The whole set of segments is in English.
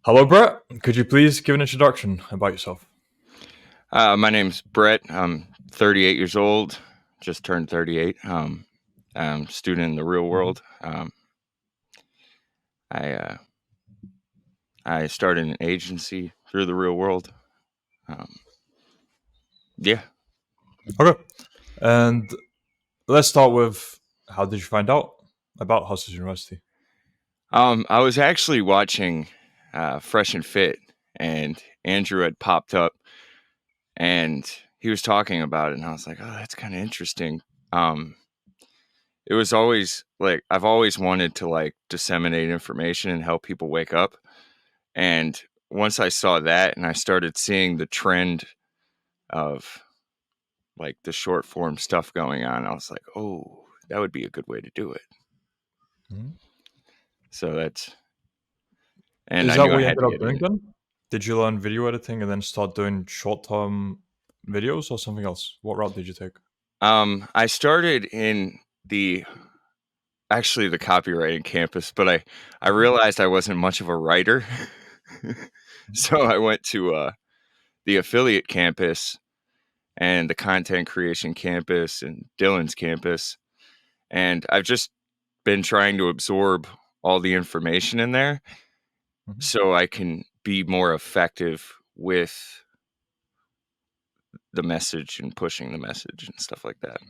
Hello, Brett. Could you please give an introduction about yourself? My name's Brett. I'm 38 years old. Just turned 38. I'm a student in the real Mhm. world. I I started an agency through the real world. Um, yeah. Okay. And let's start with how did you find out about Hustlers University? I was actually watching Fresh and Fit, and Andrew had popped up, and he was talking about it, and I was like, "Oh, that's kind of interesting." Um, it was always like I've always wanted to like disseminate information and help people wake up. And once I saw that and I started seeing the trend of like the short form stuff going on, I was like, oh, that would be a good way to do it. Mhm. So that's, and Is I that knew what I you had ended to up get in doing it. then? Did you learn video editing and then start doing short-term videos or something else? What route did you take? I started in the actually the copywriting campus, but I Mhm. realized I wasn't much of a writer. Mhm. So I went to the affiliate campus and the content creation campus and Dylan's campus. And I've just been trying to absorb all the information in there Mhm. so I can be more effective with the message and pushing the message and stuff like that.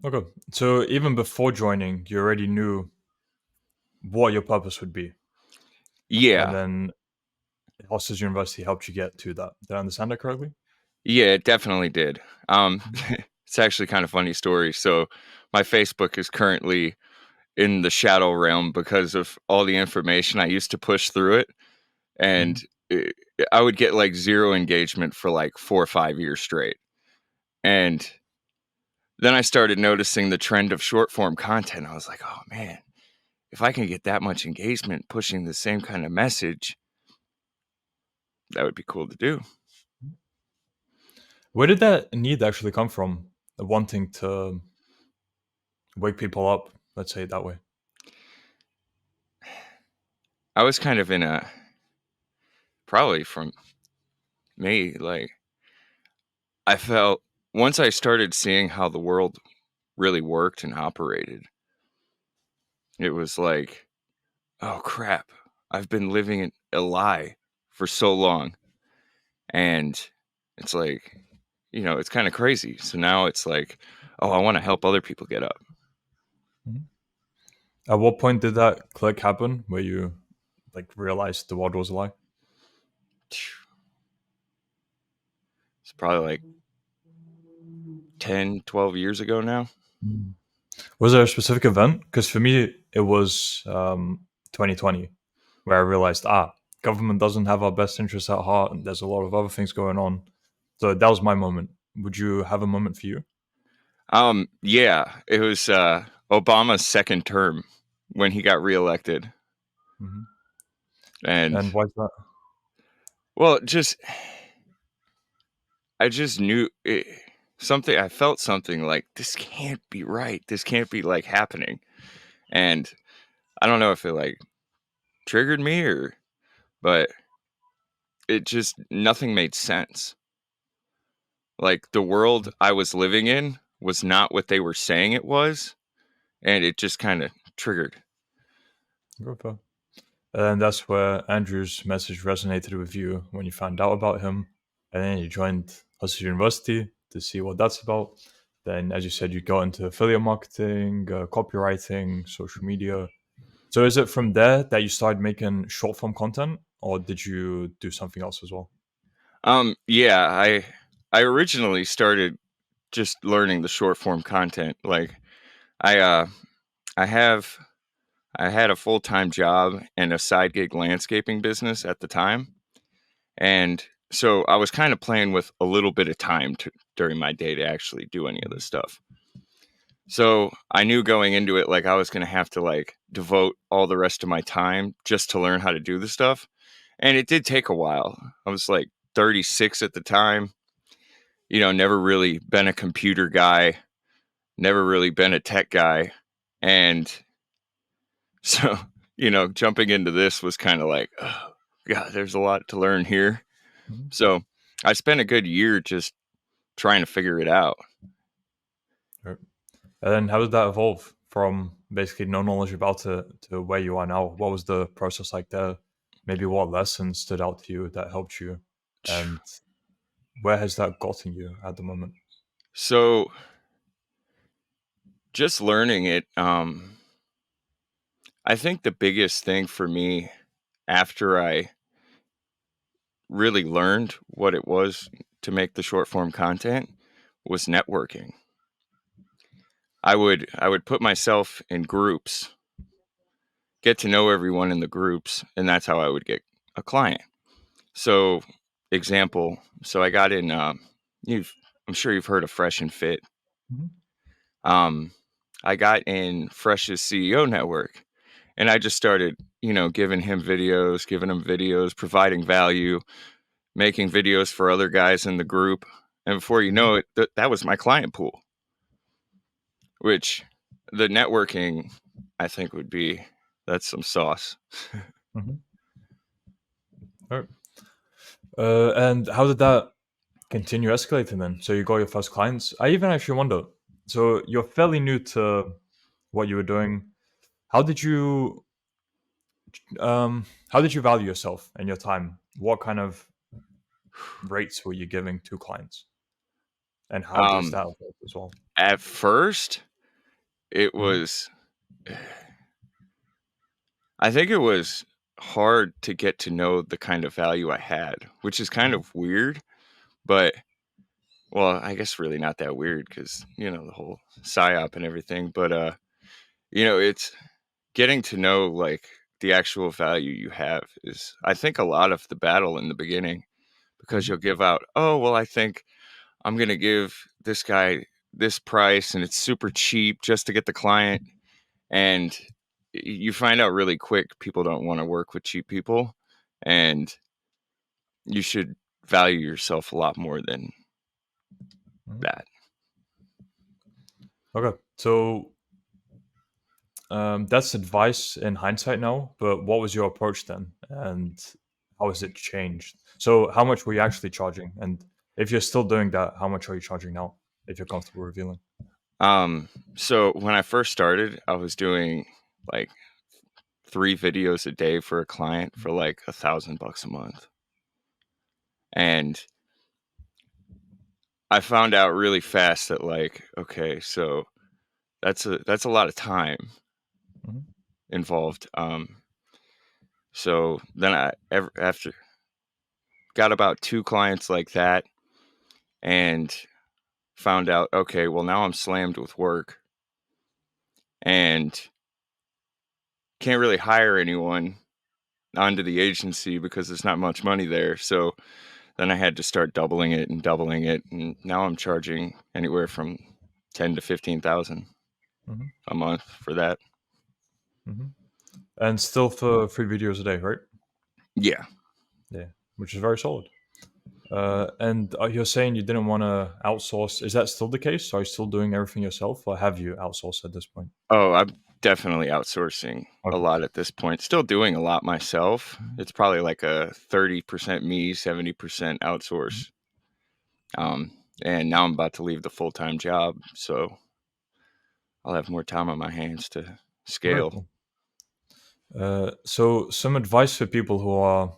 Okay. So even before joining, you already knew what your purpose would be, and Yeah. then Hustlers University helped you get to that. Did I understand that correctly? Yeah, it definitely did. Mhm. It's actually kind of funny story. So my Facebook is currently in the shadow realm because of all the information I used to push through it. And Mhm. it, I would get like zero engagement for like 4 or 5 years straight. And then I started noticing the trend of short form content. I was like, oh man, if I can get that much engagement pushing the same kind of message, that would be cool to do. Where did that need actually come from? The wanting to wake people up, let's say it that way. I was kind of in a probably from me, like I felt once I started seeing how the world really worked and operated, it was like, oh crap, I've been living in a lie for so long. And it's like, it's kind of crazy. So now it's like, oh, I want to help other people get up. Mhm. At what point did that click happen where you like realized the world was a lie? It's probably like 10, 12 years ago now. Mm. Was there a specific event? Because for me, it was 2020 where I realized, government doesn't have our best interests at heart, and there's a lot of other things going on. So that was my moment. Would you have a moment for you? Yeah, it was Obama's second term when he got reelected. Hmm. And And why is that? well, I just knew something. I felt something like this can't be right. This can't be like happening. And I don't know if it like triggered me but it just nothing made sense. Like the world I was living in was not what they were saying it was, and it just kind of triggered. Okay. And that's where Andrew's message resonated with you when you found out about him. And then you joined Hustle University to see what that's about. Then, as you said, you got into affiliate marketing, copywriting, social media. So, is it from there that you started making short form content, or did you do something else as well? Yeah, I originally started just learning the short form content. Like I uh I have I had a full-time job and a side gig landscaping business at the time. And so I was kind of playing with a little bit of time during my day to actually do any of this stuff. So I knew going into it, like I was going to have to like devote all the rest of my time just to learn how to do the stuff. And it did take a while. I was like 36 at the time, never really been a computer guy, never really been a tech guy. And so, jumping into this was kind of like, oh, yeah, there's a lot to learn here. Mhm. So I spent a good year just trying to figure it out. Right. And then how did that evolve from basically no knowledge about it to where you are now? What was the process like there? Maybe what lessons stood out to you that helped you? And where has that gotten you at the moment? So just learning it, I think the biggest thing for me after I really learned what it was to make the short form content was networking. I would put myself in groups, get to know everyone in the groups, and that's how I would get a client. So, example, so I got in. You've, I'm sure you've heard of Fresh and Fit. Mhm. Um, I got in Fresh's CEO network, and I just started, giving him videos, providing value, making videos for other guys in the group, and before you Mhm. know it, that was my client pool. Which the networking, I think, would be that's some sauce. Mhm. All right. And how did that continue escalating then? So you got your first clients. I even actually wonder. So you're fairly new to what you were doing. How did you how did you value yourself and your time? What kind of rates were you giving to clients? And how does Um, that work as well? at first, it Mhm. was I think it was hard to get to know the kind of value I had, which is kind Mhm. of weird, but well, I guess really not that weird because, the whole psyop and everything. But, it's getting to know like the actual value you have is, I think, a lot of the battle in the beginning because Mhm. you'll give out, oh, well, I think I'm going to give this guy this price and it's super cheap just to get the client. And you find out really quick people don't want to work with cheap people, and you should value yourself a lot more than Mhm. that. Okay. So that's advice in hindsight now, but what was your approach then? And how has it changed? So how much were you actually charging? And if you're still doing that, how much are you charging now? If you're comfortable revealing. So when I first started, I was doing like 3 videos a day for a client for like $1,000 a month. And I found out really fast that, like, okay, so that's a lot of time Mhm. involved. So then after got about 2 clients like that, and found out, okay, well, now I'm slammed with work and can't really hire anyone onto the agency because there's not much money there. So then I had to start doubling it, and now I'm charging anywhere from 10 to 15,000 Mhm. a month for that. Mhm. And still for 3 videos a day, right? Yeah. Yeah, which is very solid. And you're saying you didn't want to outsource. Is that still the case? Are you still doing everything yourself, or have you outsourced at this point? Oh, I'm definitely outsourcing a Okay. lot at this point. Still doing a lot myself. Mhm. It's probably like a 30% me, 70% Mhm. outsource. And now I'm about to leave the full-time job, so I'll have more time on my hands to Very scale. cool. So, some advice for people who are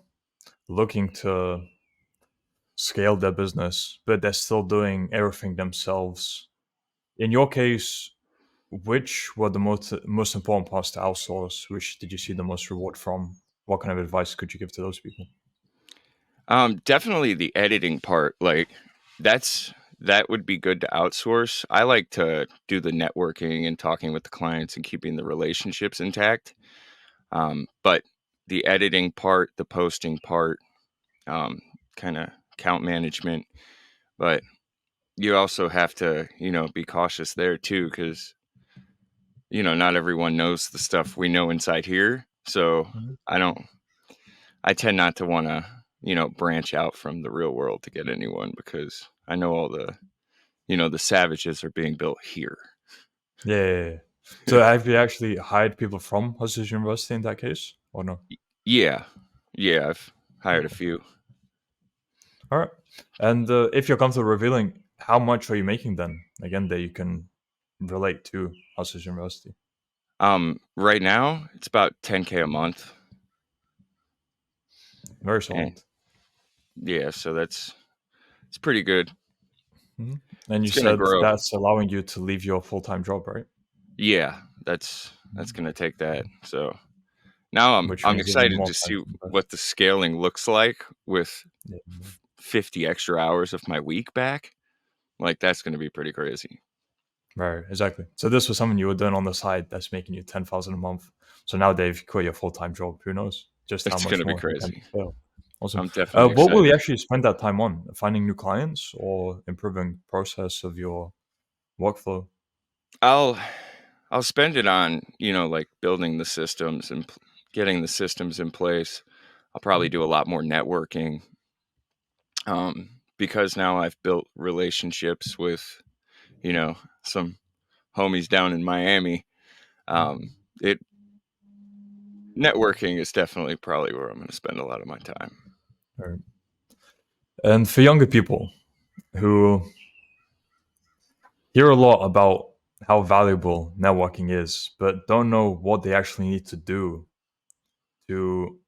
looking to scale their business, but they're still doing everything themselves. In your case, which were the most important parts to outsource? Which did you see the most reward from? What kind of advice could you give to those people? Definitely the editing part, like that would be good to outsource. I like to do the networking and talking with the clients and keeping the relationships intact. But the editing part, the posting part, um, kind of account management, but you also have to, be cautious there too, because, not everyone knows the stuff we know inside here. So Mhm. I don't, I tend not to want to, branch out from the real world to get anyone because I know all the savages are being built here. Yeah, yeah, yeah. So, have you actually hired people from Hustlers University in that case, or no? Yeah. Yeah. hired a few. All right. And if you're comfortable revealing, how much are you making then? Again, that you can relate to Hustlers University. Right now it's about 10K a month, Very and solid. yeah, so it's pretty good. Mhm. And you It's gonna said grow. that's allowing you to leave your full time job, right? Yeah, that's gonna take that. So now Which I'm means even excited more to time see to invest. what the scaling looks like with Yeah. 50 extra hours of my week back. Like that's gonna be pretty crazy. Right, exactly. So this was something you were doing on the side that's making you 10,000 a month. So now they've quit your full time job. Who knows just how It's much gonna be more you can crazy. scale. Awesome. I'm definitely What will you excited. actually spend that time on? Finding new clients or improving process of your workflow? I'll I'll spend it on, like building the systems and getting the systems in place. I'll probably Mhm. do a lot more networking, because now I've built relationships with, some homies down in Miami. It Networking is definitely probably where I'm going to spend a lot of my time. Right. And for younger people who hear a lot about how valuable networking is, but don't know what they actually need to do to,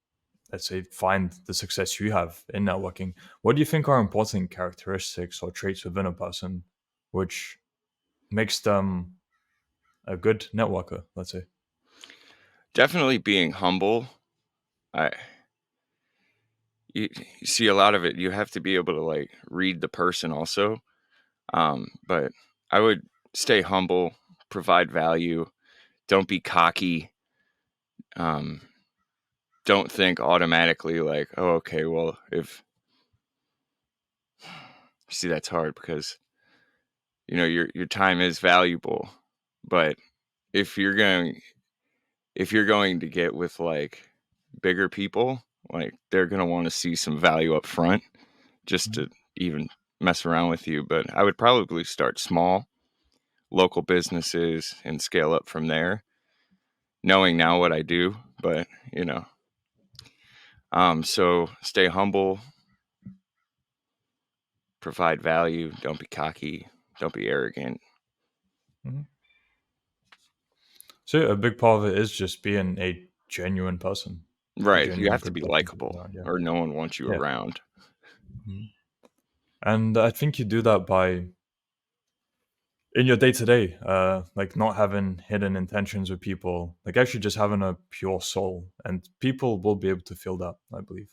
let's say, find the success you have in networking, what do you think are important characteristics or traits within a person which makes them a good networker, let's say? Definitely being humble. I you see a lot of it. You have to be able to like read the person also. But I would stay humble, provide value. Don't be cocky. Um, don't think automatically like, oh, okay, well, if see that's hard because your time is valuable, but if you're going if you're going to get with like bigger people, like they're gonna want to see some value up front just Mhm. to even mess around with you. But I would probably start small, local businesses, and scale up from there, knowing now what I do. But so stay humble, provide value, don't be cocky, don't be arrogant. Mhm. So a big part of it is just being a genuine person, a Right. You genuine have to good be person to be likable around. Yeah, or no one wants you yeah. around. Mhm. And I think you do that by in your day to day, like not having hidden intentions with people, like actually just having a pure soul, and people will be able to feel that, I believe.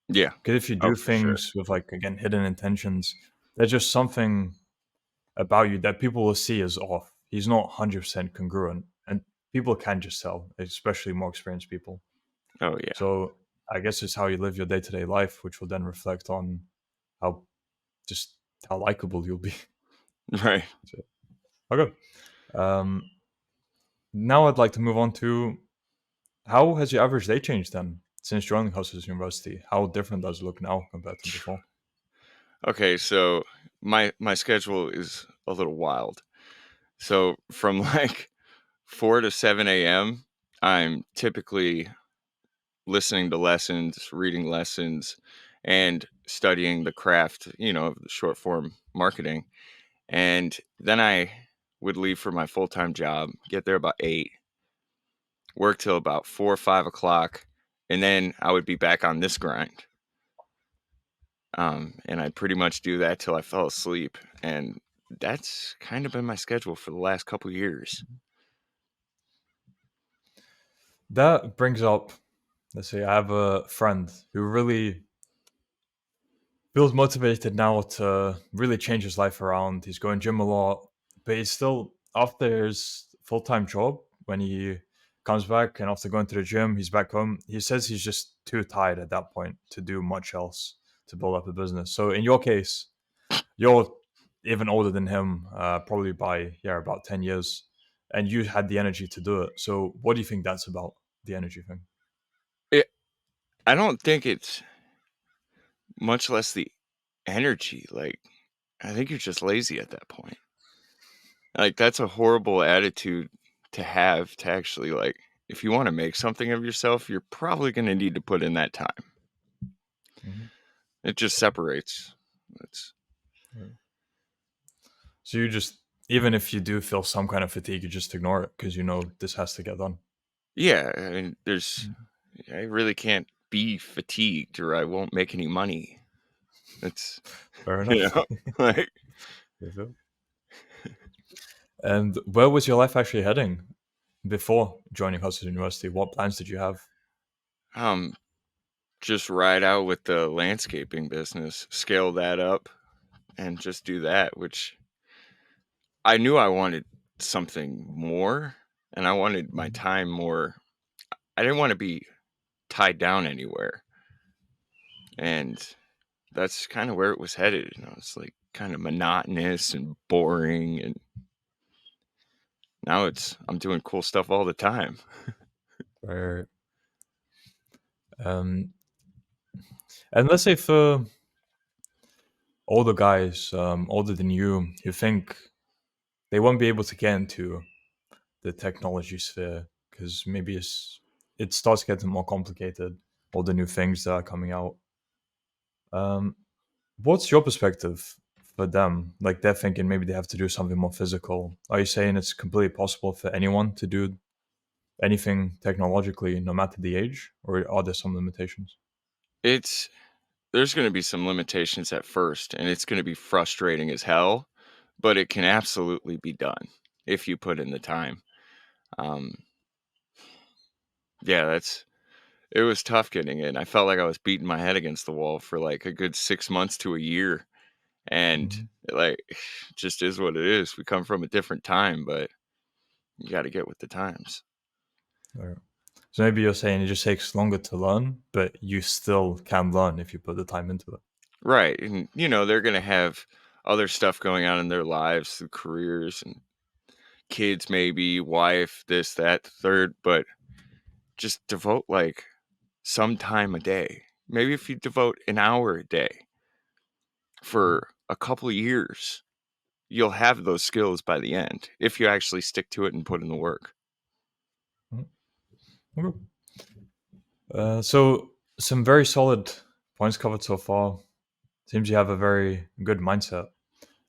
Yeah. Because if you Oh, do for sure. things with like again hidden intentions, there's just something about you that people will see as off. He's not 100% congruent, and people can just tell, especially more experienced people. Oh, yeah. So I guess it's how you live your day to day life, which will then reflect on how just how likable you'll be. Right. So, okay. Um, Now I'd like to move on to how has your average day changed then since joining Hustlers University? How different does it look now compared to before? Okay, so my schedule is a little wild. So from like 4 to 7 a.m., I'm typically listening to lessons, reading lessons, and studying the craft, of the short form marketing. And then I would leave for my full time job, get there about 8, work till about 4 or 5 o'clock, and then I would be back on this grind. And I'd pretty much do that till I fell asleep. And that's kind of been my schedule for the last couple years. That brings up, let's say, I have a friend who really feels motivated now to really change his life around. He's going gym a lot, but he's still after his full time job. When he comes back and after going to the gym, he's back home. He says he's just too tired at that point to do much else to build up a business. So in your case, you're even older than him, probably by about 10 years, and you had the energy to do it. So what do you think that's about? The energy thing. It, I don't think it's much less the energy. Like, I think you're just lazy at that point. Like, that's a horrible attitude to have to actually, like, if you want to make something of yourself, you're probably going to need to put in that time. It just separates. It's So you just, even if you do feel some kind of fatigue, you just ignore it because you know this has to get done. yeah. I mean, Mm. I really can't be fatigued, or I won't make any money. It's Fair you enough. know, like Yeah. And where was your life actually heading before joining Hustle University? What plans did you have? um, just ride out with the landscaping business, scale that up, and just do that. Which I knew I wanted something more, and I wanted my Mhm. time more. I didn't want to be tied down anywhere, and that's kind of where it was headed. It's like kind of monotonous and boring, and now I'm doing cool stuff all the time. Where, um, and let's say for older guys, older than you, who think they won't be able to get into the technology sphere because maybe it starts getting more complicated, all the new things that are coming out. Um, what's your perspective for them? Like they're thinking maybe they have to do something more physical. Are you saying it's completely possible for anyone to do anything technologically, no matter the age, or are there some limitations? It's There's going to be some limitations at first, and it's going to be frustrating as hell, but it can absolutely be done if you put in the time. Um, yeah, it was tough getting in. I felt like I was beating my head against the wall for like a good 6 months to a year, and Hmm. like, it just is what it is. We come from a different time, but you got to get with the times. So maybe you're saying it just takes longer to learn, but you still can learn if you put the time into it. Right. And, they're going to have other stuff going on in their lives, through careers and kids, maybe, wife, this, that, the third, but just devote like some time a day. Maybe if you devote an hour a day for a couple of years, you'll have those skills by the end if you actually stick to it and put in the work. Mhm. Okay. So some very solid points covered so far. Seems you have a very good mindset.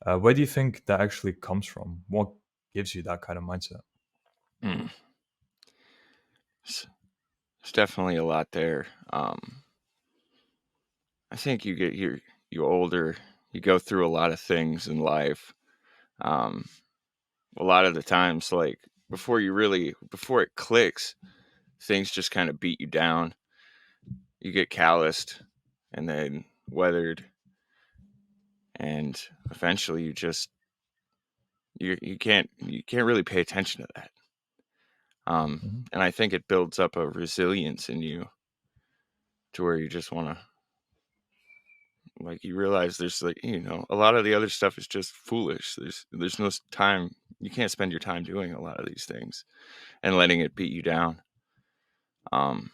Where do you think that actually comes from? What gives you that kind of mindset? Mm. It's, it's definitely a lot there. I think you older, you go through a lot of things in life. Um, a lot of the times, like before it clicks, things just kind of beat you down. You get calloused and then weathered, and eventually you can't really pay attention to that. Mhm. And I think it builds up a resilience in you to where you just want to, like, you realize there's, like, a lot of the other stuff is just foolish. There's no time. You can't spend your time doing a lot of these things and letting it beat you down. um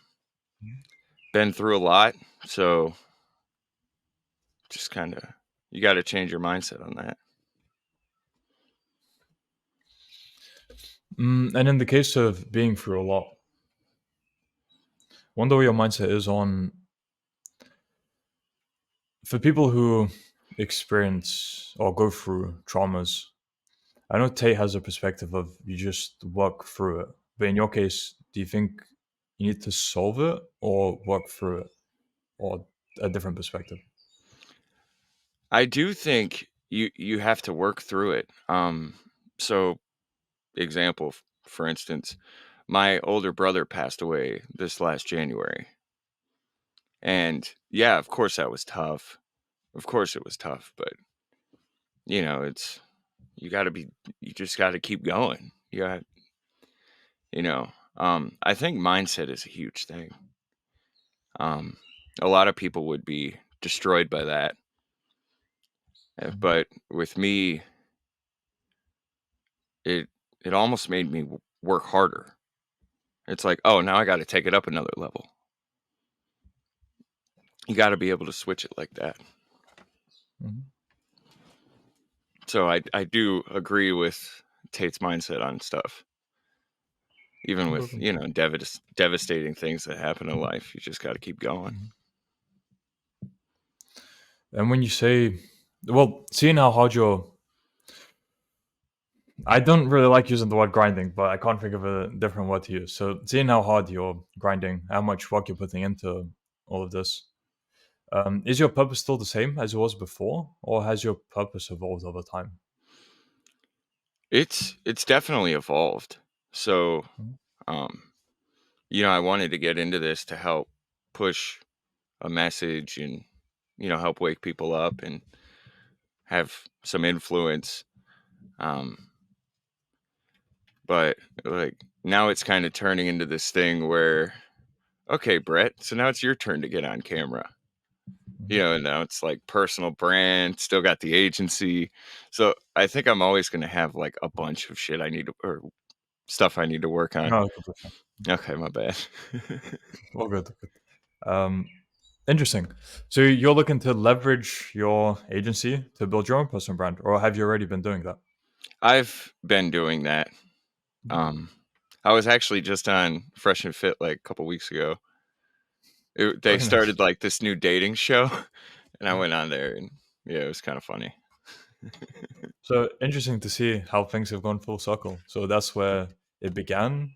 Been through a lot, so just kind of, you got to change your mindset on that. And in the case of being through a lot, wonder what your mindset is on for people who experience or go through traumas. I know Tate has a perspective of you just work through it, but in your case, do you think you need to solve it or work through it, or a different perspective? I do think you have to work through it. So, example, for instance, my older brother passed away this last January. And yeah, of course that was tough. Of course it was tough, but it's you got to be you just got to keep going. You got, you know, I think mindset is a huge thing. Um a lot of people would be destroyed by that. Mhm. But with me, it it almost made me work harder. It's like, "Oh, now I got to take it up another level." You got to be able to switch it like that. Mhm. So I do agree with Tate's mindset on stuff. Even with, Okay. devastating things that happen in life, you just got to keep going. Mhm. And when you say, well, seeing how hard you're, I don't really like using the word grinding, but I can't think of a different word to use. So seeing how hard you're grinding, how much work you're putting into all of this, is your purpose still the same as it was before, or has your purpose evolved over time? It's definitely evolved. So, Mhm. um, I wanted to get into this to help push a message and help wake people up and have some influence. Um, but like now it's kind of turning into this thing where, okay, Brett, so now it's your turn to get on camera. And now it's like personal brand, still got the agency. So I think I'm always going to have like a bunch of shit I need to, or stuff I need to work on. No, completely. Okay, my bad. All good. All good. Interesting. So you're looking to leverage your agency to build your own personal brand, or have you already been doing that? I've been doing that. Mhm. Um, I was actually just on Fresh and Fit like a couple weeks ago. They Very nice. started like this new dating show, and I Mhm. went on there, and yeah, it was kind of funny. So interesting to see how things have gone full circle. So that's where it began.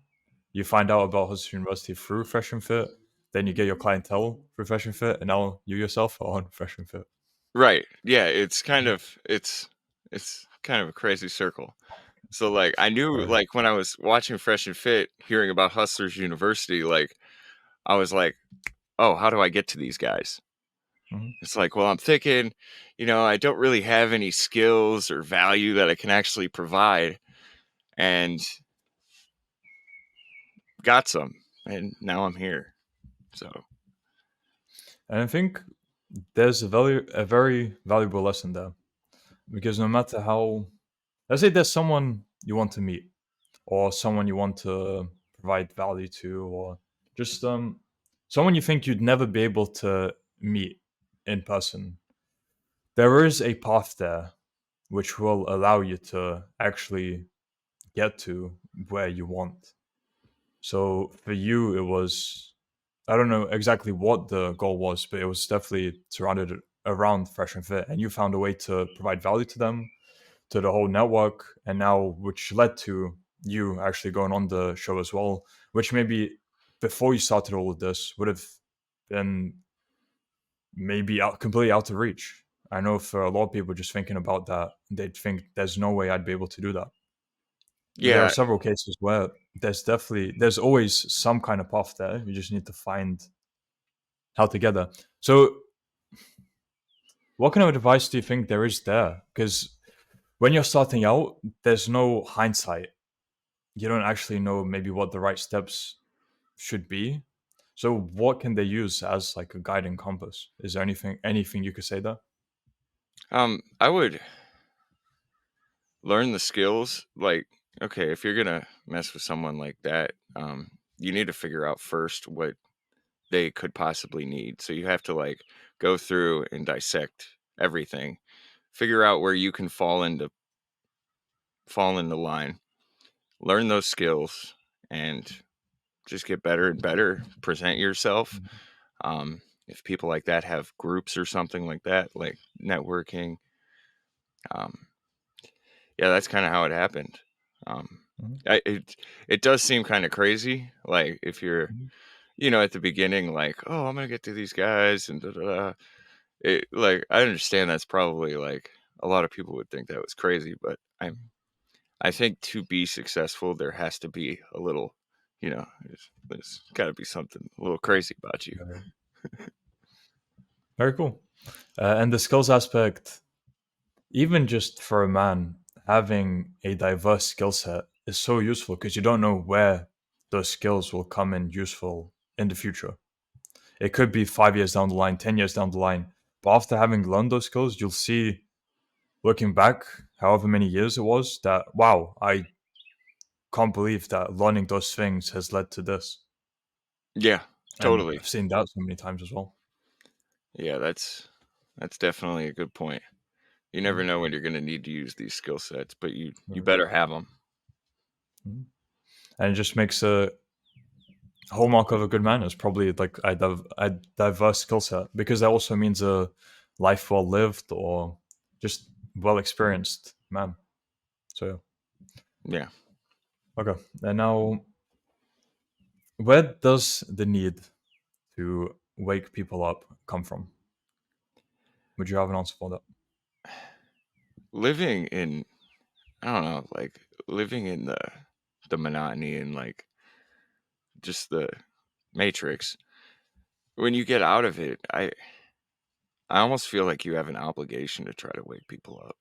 You find out about Hudson University through Fresh and Fit, then you get your clientele through Fresh and Fit, and now you yourself are on Fresh and Fit. Right? Yeah, it's kind of a crazy circle. So like I knew Very. like when I was watching Fresh and Fit, hearing about Hustlers University, like I was like, oh, how do I get to these guys? Mhm. It's like, well, I'm thinking, I don't really have any skills or value that I can actually provide, and got some, and now I'm here. So And I think there's a very valuable lesson there because no matter how, let's say there's someone you want to meet or someone you want to provide value to, or just someone you think you'd never be able to meet in person, there is a path there which will allow you to actually get to where you want. So for you, it was, I don't know exactly what the goal was, but it was definitely surrounded around Fresh and Fit, and you found a way to provide value to them, to the whole network, and now which led to you actually going on the show as well, which maybe before you started all of this would have been maybe completely out of reach. I know for a lot of people just thinking about that, they'd think there's no way I'd be able to do that. There are yeah, several cases where there's always some kind of path there. You just need to find how to get there. So what kind of advice do you think there is there? Because when you're starting out, there's no hindsight. You don't actually know maybe what the right steps should be. So what can they use as like a guiding compass? Is there anything you could say there? I would learn the skills. Like, okay, if you're gonna mess with someone like that, you need to figure out first what they could possibly need. So you have to like go through and dissect everything, figure out where you can fall into line, learn those skills, and just get better and better. Present yourself. Mhm, If people like that have groups or something like that, like networking, um, yeah, that's kind of how it happened. Um, mhm, it does seem kind of crazy, like if you're mhm, at the beginning, like, oh, I'm gonna get to these guys and da, da, da. It like I understand that's probably like a lot of people would think that was crazy, but I think to be successful, there has to be a little, there's got to be something a little crazy about you. very, very cool. And the skills aspect, even just for a man, having a diverse skill set is so useful because you don't know where those skills will come in useful in the future. It could be 5 years down the line, 10 years down the line. But after having learned those skills, you'll see, looking back, however many years it was, that wow, I can't believe that learning those things has led to this. Yeah, And totally. I've seen that so many times as well. Yeah, that's definitely a good point. You never Mhm, know when you're going to need to use these skill sets, but you mhm, better have them. mhm. And it just makes a hallmark of a good man is probably like a diverse skill set because that also means a life well lived or just well experienced man. So Yeah. yeah. Okay. And now, where does the need to wake people up come from? Would you have an answer for that? Living in, I don't know, like living in the monotony and like just the matrix. When you get out of it, I almost feel like you have an obligation to try to wake people up.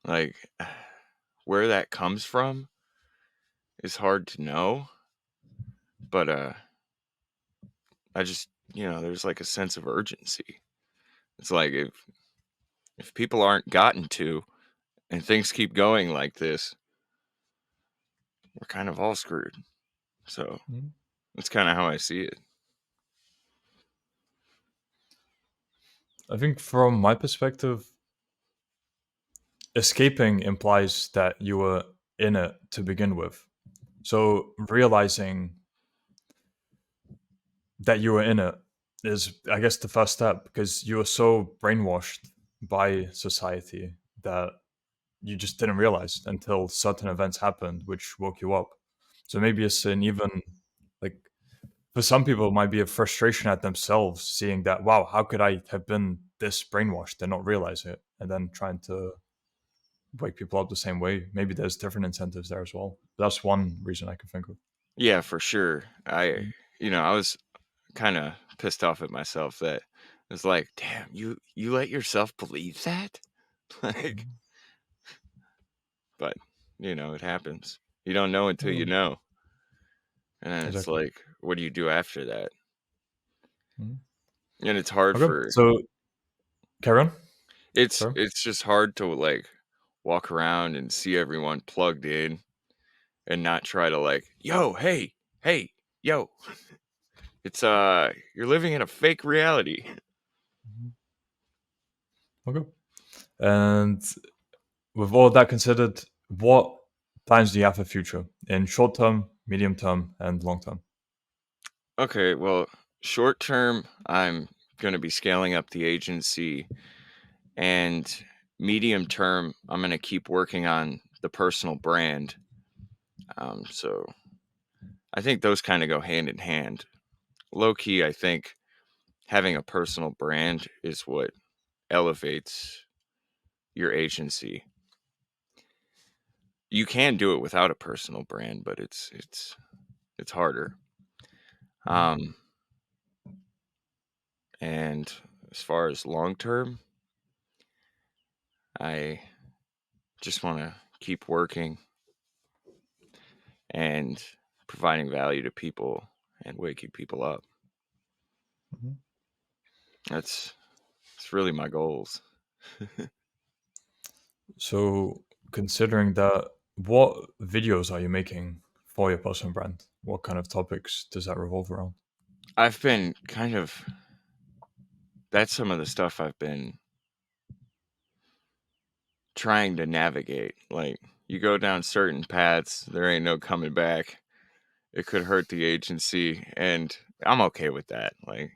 Like where that comes from is hard to know, but I just, there's like a sense of urgency. It's like if people aren't gotten to and things keep going like this, we're kind of all screwed. So Mhm. that's kind of how I see it. I think from my perspective, escaping implies that you were in it to begin with. So realizing that you were in it is, I guess, the first step because you were so brainwashed by society that you just didn't realize until certain events happened, which woke you up. So maybe it's an even like for some people, it might be a frustration at themselves seeing that, wow, how could I have been this brainwashed and not realize it? And then trying to wake people up the same way. Maybe there's different incentives there as well. That's one reason I can think of. Yeah, for sure. Mhm. I was kind of pissed off at myself that it's like, damn, you let yourself believe that? Like, Mhm. but it happens. You don't know until you Oh, know. And then it's exactly. like, what do you do after that? Mhm. And it's hard Okay, for so carry on. it's Sorry. it's just hard to like walk around and see everyone plugged in and not try to like, yo, hey, yo. It's you're living in a fake reality. Mhm. Okay. And with all that considered, what plans do you have for future in short term, medium term, and long term? Okay, well, short term, I'm going to be scaling up the agency, and medium term, I'm going to keep working on the personal brand. So I think those kind of go hand in hand. Low key, I think having a personal brand is what elevates your agency. You can do it without a personal brand, but it's harder. Mhm. Um, and as far as long term, I just want to keep working and providing value to people and waking people up. Mhm. That's really my goals. So, considering that, what videos are you making for your personal brand? What kind of topics does that revolve around? I've been kind of that's some of the stuff I've been trying to navigate. Like you go down certain paths, there ain't no coming back. It could hurt the agency, and I'm okay with that. Like,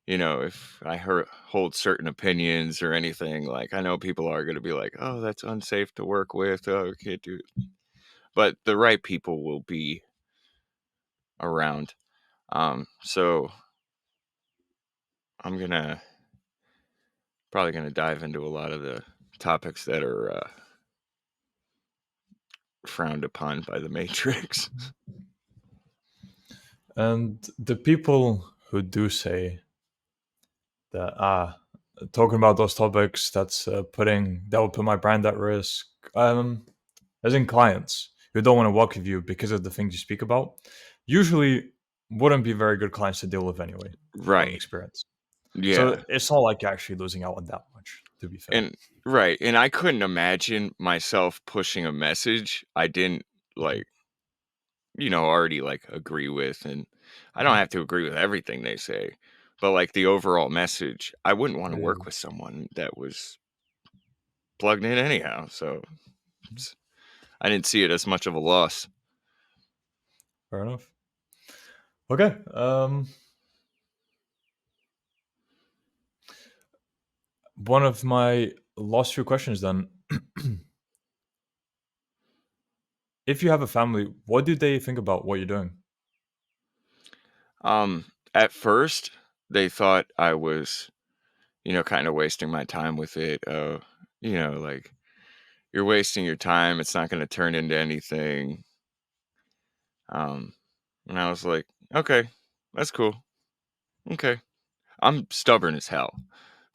if I hold certain opinions or anything, like I know people are going to be like, "Oh, that's unsafe to work with. Oh, we can't do it." But the right people will be around. So I'm gonna probably gonna dive into a lot of the topics that are frowned upon by the Matrix. And the people who do say that, talking about those topics, that's that will put my brand at risk, as in clients who don't want to work with you because of the things you speak about, usually wouldn't be very good clients to deal with anyway, from Right. experience. So Yeah. it's not like you're actually losing out on that much, to be fair. And right. And I couldn't imagine myself pushing a message I didn't Mhm. like, already like agree with. And I don't Mhm. have to agree with everything they say, but like the overall message, I wouldn't want to Yeah, work with someone that was plugged in anyhow. So mhm. I didn't see it as much of a loss. Fair enough. Okay. one of my last few questions then. If you have a family, what do they think about what you're doing? At first, they thought I was, kind of wasting my time with it. Like you're wasting your time. It's not going to turn into anything. Um, and I was like, okay, that's cool. Okay. I'm stubborn as hell.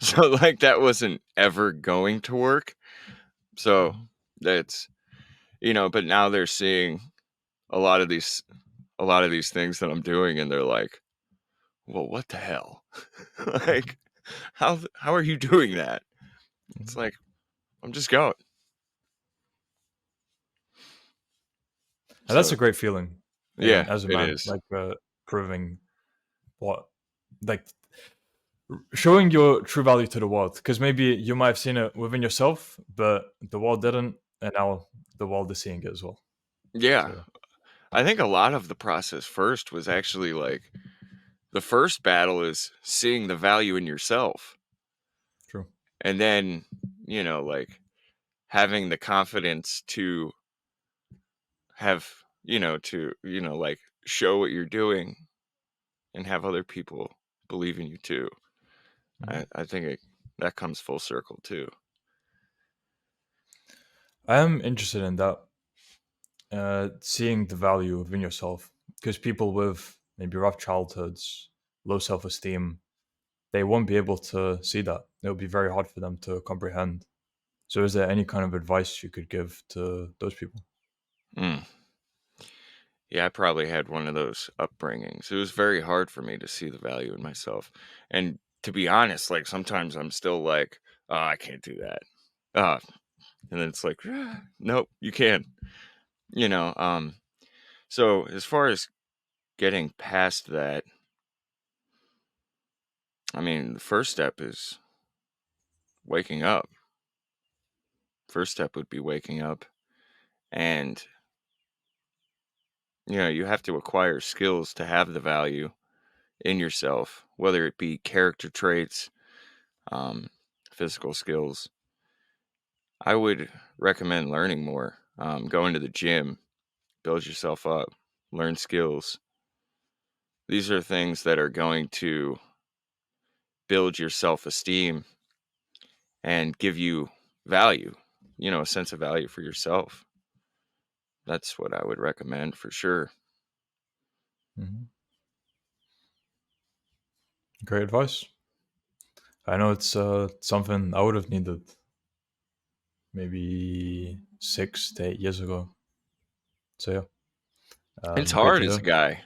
So like that wasn't ever going to work. So Mhm. that's, but now they're seeing a lot of these a lot of these things that I'm doing and they're like, "Well, what the hell?" Mhm. Like how are you doing that? It's Mhm. like, I'm just going. And that's So, a great feeling, yeah, as a it man, is. like proving what, like showing your true value to the world. Because maybe you might have seen it within yourself, but the world didn't, and now the world is seeing it as well. Yeah. So yeah, I think a lot of the process first was actually like the first battle is seeing the value in yourself. true. And then, like having the confidence to have, like show what you're doing and have other people believe in you too. Mhm. I think that comes full circle too. I am interested in that, seeing the value within yourself, because people with maybe rough childhoods, low self-esteem, they won't be able to see that. It'll be very hard for them to comprehend. So, is there any kind of advice you could give to those people? Mm. Yeah, I probably had one of those upbringings. It was very hard for me to see the value in myself. And to be honest, like sometimes I'm still like, oh, I can't do that. Uh, and then it's like, "Ah, nope, you can. You know, um, so as far as getting past that, I mean, the first step is waking up. First step would be waking up and you have to acquire skills to have the value in yourself, whether it be character traits, um, physical skills. I would recommend learning more, going to the gym, build yourself up, learn skills. These are things that are going to build your self esteem and give you value, a sense of value for yourself. That's what I would recommend for sure. Hmm. Great advice. I know it's something I would have needed maybe 6 to 8 years ago. So yeah, It's great hard to as a hear. guy.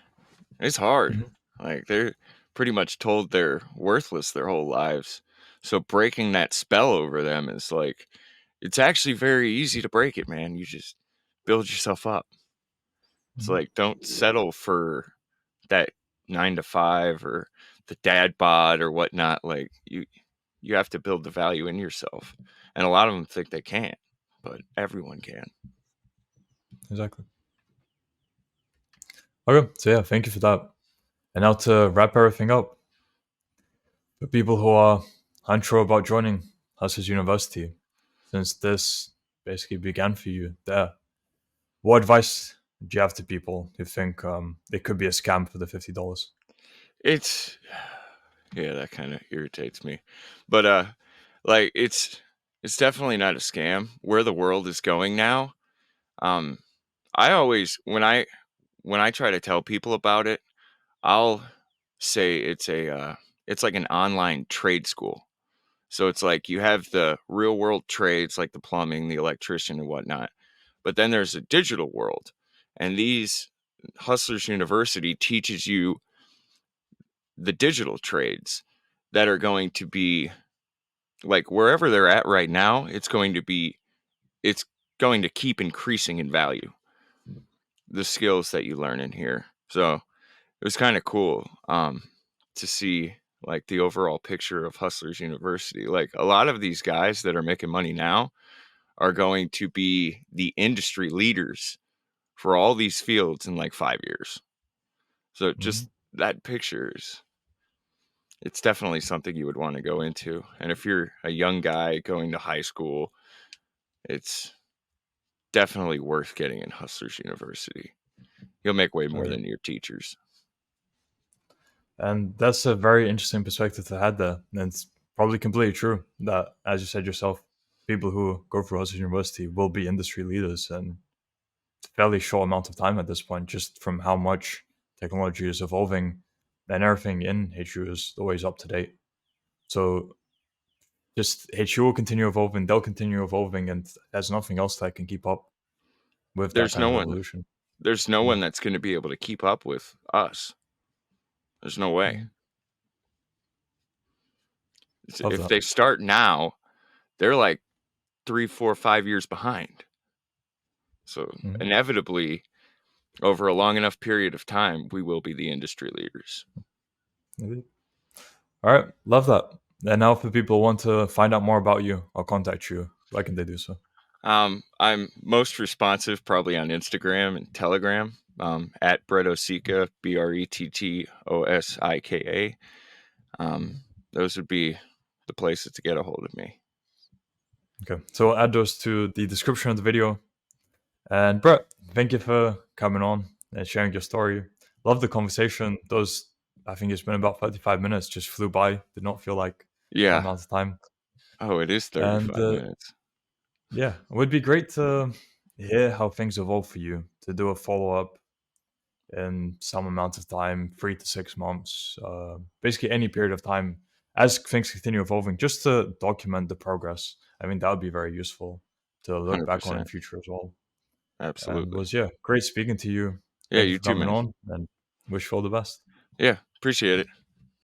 It's hard. Mhm. Like they're pretty much told they're worthless their whole lives. So breaking that spell over them is like it's actually very easy to break it, man. You just build yourself up. It's Mhm. like don't settle for that 9 to 5 or the dad bod or whatnot. Like you have to build the value in yourself. And a lot of them think they can't, but everyone can. Exactly. Okay, so yeah, thank you for that. And now to wrap everything up, for people who are unsure about joining Hustlers University, since this basically began for you there, what advice do you have to people who think it could be a scam for the $50? It's yeah, that kind of irritates me. But like it's definitely not a scam. Where the world is going now, um I always when I try to tell people about it, I'll say it's like an online trade school. So it's like you have the real world trades like the plumbing, the electrician and whatnot. But then there's a digital world. And these Hustlers University teaches you the digital trades that are going to be like wherever they're at right now, it's going to keep increasing in value, the skills that you learn in here. So it was kind of cool to see like the overall picture of Hustlers University. Like a lot of these guys that are making money now are going to be the industry leaders for all these fields in like 5 years. So Hmm. just that picture is it's definitely something you would want to go into. And if you're a young guy going to high school, it's definitely worth getting in Hustlers University. You'll make way more Right. than your teachers. And that's a very interesting perspective to have there. And it's probably completely true that, as you said yourself, people who go through Hustle University will be industry leaders in a fairly short amount of time at this point, just from how much technology is evolving and everything in HU is always up to date. So just HU will continue evolving, they'll continue evolving, and there's nothing else that can keep up with that There's kind no of one evolution. there's no Mm, one that's going to be able to keep up with us. There's no way. mm, love If that. they start now, they're like 3, 4, 5 years behind. So Mm, inevitably, over a long enough period of time, we will be the industry leaders. indeed. All right, love that. And now, if people want to find out more about you or contact you, where can they do so? I'm most responsive probably on Instagram and Telegram, at Brett Osika, BretTTOSIKA. Those would be the places to get a hold of me. Okay, so I'll add those to the description of the video. And Brett, thank you for coming on and sharing your story. Love the conversation. Those, I think it's been about 35 minutes, just flew by. Did not feel like that Yeah. amount of time. Oh, it is And 35 minutes. yeah, it would be great to hear how things evolve for you, to do a follow up in some amount of time, 3 to 6 months, basically any period of time as things continue evolving, just to document the progress. I mean, that would be very useful to look back on in 100%. the future as well. And Absolutely. was, yeah, great speaking to you. Yeah, Thank you you for too, coming man. on and wish you all the best. Yeah, appreciate it.